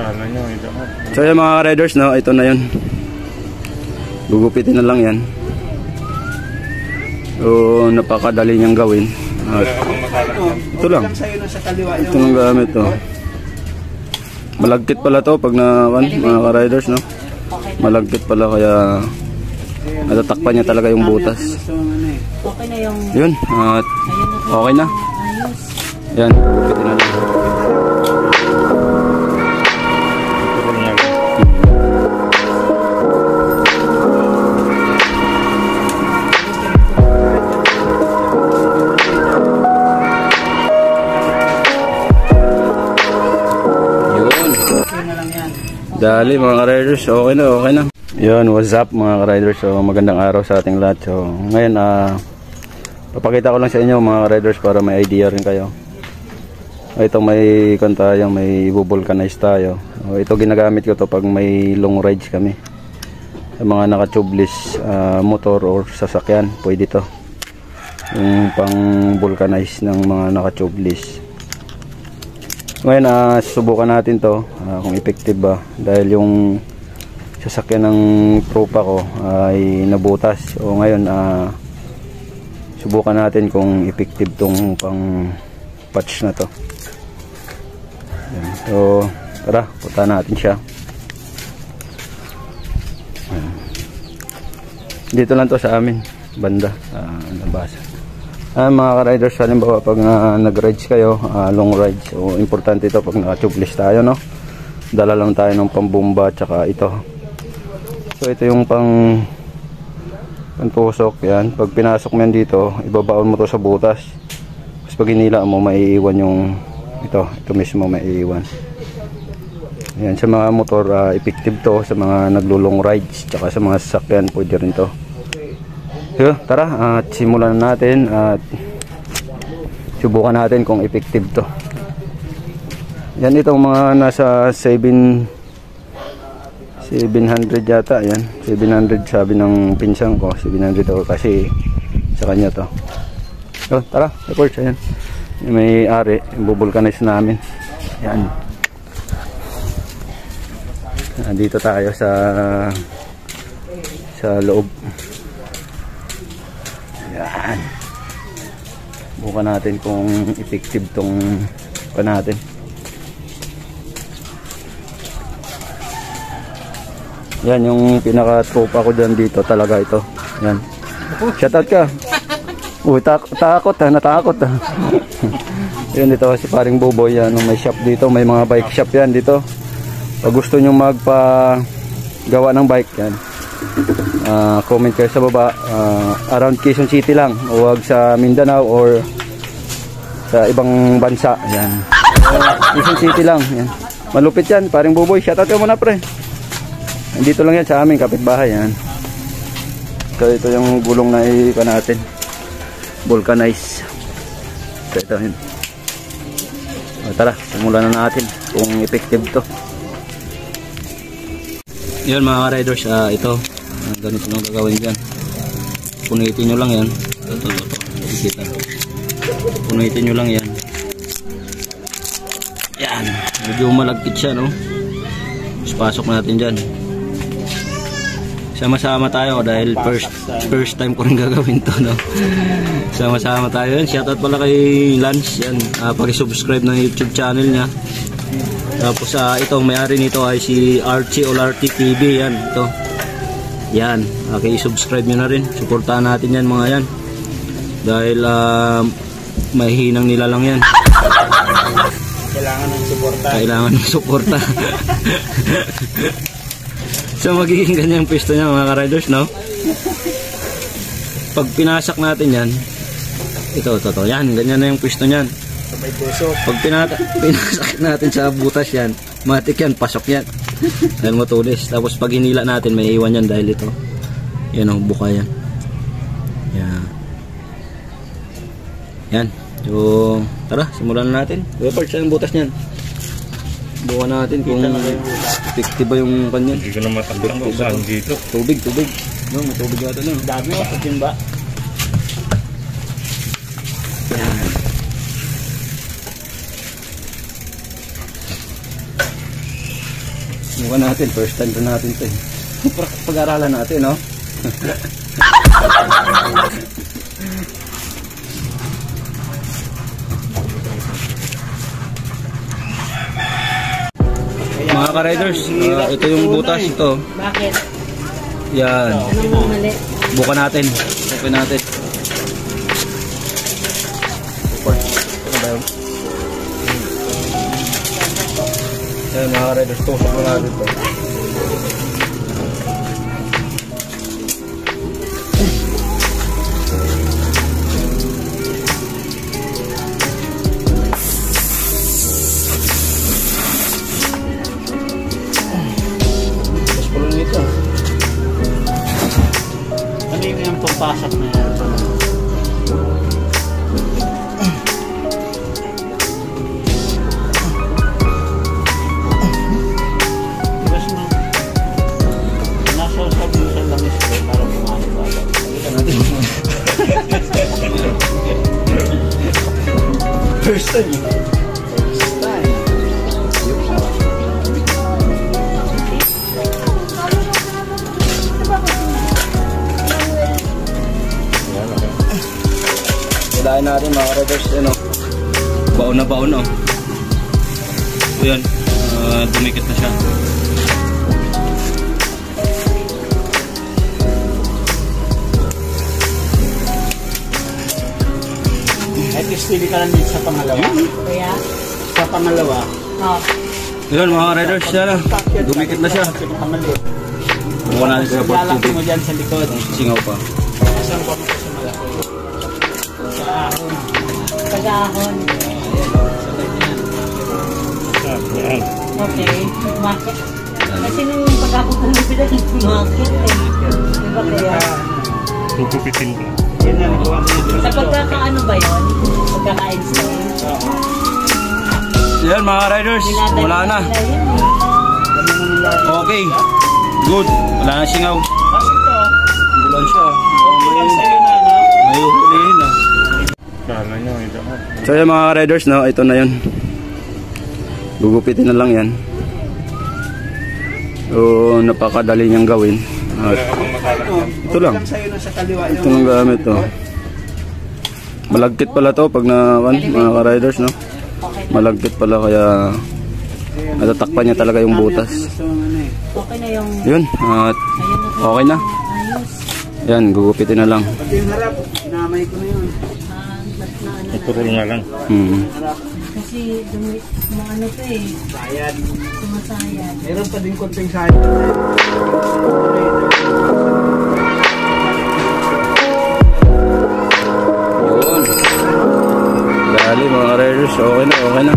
Kala nyo, so yung mga riders, no, ito na yun. Gugupitin na lang yan. So napakadali niyang gawin. At ito lang. Ito lang gamit to. Malagkit pala to pag na mga riders, no. Malagkit pala kaya natatakpan niya talaga yung butas. Okay na yung... Yun, at okay na. Yan, gugupitin na lang. Dali mga riders, okay na. Yun, what's up mga riders? So magandang araw sa ating lahat. So ngayon papakita ko lang sa inyo mga riders para may idea rin kayo. Ito may tayo, may i-vulcanize tayo. So, ito ginagamit ko to pag may long rides kami. Sa mga naka-tubeless motor or sasakyan, pwede to. Yung pang vulcanize ng mga naka-tubeless. Ngayon susubukan natin to kung effective ba, dahil yung sasakyan ng tropa ko ay nabutas. O ngayon subukan natin kung effective tong pang patch na to. Ayan. So tara, punta natin siya. Ayan. Dito lang to sa amin banda, nabasa. Mga ka-riders, halimbawa pag nag-rides kayo, long rides, so importante ito pag naka-tubeless tayo, no? Dala lang tayo ng pambomba tsaka ito. So ito yung pantusok, yan. Pag pinasok mo yan dito, ibabaon mo to sa butas. Tapos pag hinila mo, maiiwan yung ito mismo maiiwan. Yan, sa mga motor, effective to sa mga naglo-long rides tsaka sa mga sasakyan, pwede rin to. So, tara, at simulan natin at subukan natin kung effective to. Yan, itong mga nasa 700 yata, yan 700 sabi ng pinsan ko, 700 ako kasi sa kanya to. So tara, record siya yan. May ari, bubulkanize namin. Yan, dito tayo sa loob. Yan, bukan natin kung effective tong pa natin. Yan yung pinaka tropa ko dyan dito talaga ito. Yan, shoutout ka. Uy, natakot ha. Yan, dito si paring Buboy. Yan, may shop dito, may mga bike shop yan dito. Pag gusto nyo magpagawa ng bike, yan, comment kayo sa baba. Around Quezon City lang, huwag sa Mindanao or sa ibang bansa. Yan, Quezon City lang. Yan, malupit yan paring Buboy. Shoutout ka muna pre. Dito lang yan sa amin, kapitbahay yan. So ito yung gulong na ipa natin, vulcanize. So ito yun. Tara, simulan na natin kung effective to. Yun mga riders, ito ganito lang gagawin dyan. Punitin nyo lang yan. Ito. Punitin nyo lang yan. Yan, medyo malagkit siya, no? Tapos pasok natin dyan. Sama-sama tayo dahil first time ko rin gagawin to, no? Sama-sama tayo. Yan, shoutout pala kay Lance. Yan, paki-subscribe ng YouTube channel niya. Tapos itong may-ari nito ay si Archie Olarte TV. Yan, ito. Yan, paki-subscribe nyo na rin. Suportahan natin yan mga yan. Dahil may hinang nila lang yan. Kailangan ng suporta. So magiging ganyan yung pwesto niya mga ka-riders, no? Pag pinasak natin yan, ito, yan, ganyan na yung pwesto niyan. Pag pinasak natin sa butas yan, matik yan, pasok yan. Dahil matulis. Tapos pag hinila natin, may iwan yan dahil ito. Yan o, buka yan. Yan. So, tara, simulan na natin. Record siya yung butas niyan. Bukan natin kung effective ba yung kanyan. Hindi ko na matandang kung saan dito. Tubig. No, may tubig yata na. Dami o, pagkin ba? Subukan natin, first time na natin ito eh. Pag-aralan natin, no? Mga ka-riders, ito yung butas ito. Bakit? Yan. Anong mali? Bukan natin. Open natin. Yan mga ka-riders, tusok mo natin ito. Ano yung pampasok na yan? Diba mo? Nasasabi mo sa langis ko para pumali ba? First time. Hilahin natin mga riders, ano, baon na baon, oh. So yan, dumikit na siya. At least hindi ka lang din sa pangalawa. Kaya? Sa pangalawa. Oo. Yun mga riders, yan, dumikit na siya. Bukan natin sa lalaki mo dyan sa likod. Singaw pa. Saan pa mo sa malaki? Sa ahon. Pag-ahon. Yan. Okay. Bakit? Kasi nung pag-ahon ko ng pilat, market eh. Diba kaya? Tutupitin ko. Sa pagkakaano ba yun? Pagkaka-install? Yan mga riders, wala na. Okay, good. Wala na singaw. Kasi ito, Bulan siya. ilang sa'yo na, no? May uhulihin na. Kala nyo, ito. So yan mga riders, no, ito na yun. Gugupitin na lang yan. So napakadali niyang gawin. At ito lang. Ilang sa'yo na sa kaliwa Ito lang gamit to. Malagkit pala to pag na mga ka-riders, no. Malagkit pala kaya natatakpan niya talaga yung butas. Okay na yung... Yun, at okay na. Ayos. Yan, gugupitin na lang. Pati yung harap, inamay ko na yun. Iturol nga lang. Kasi ano to eh. Sayad. Sumasayad. Meron pa din konting sayad. Yun. Dali mga riders, okay na, okay na.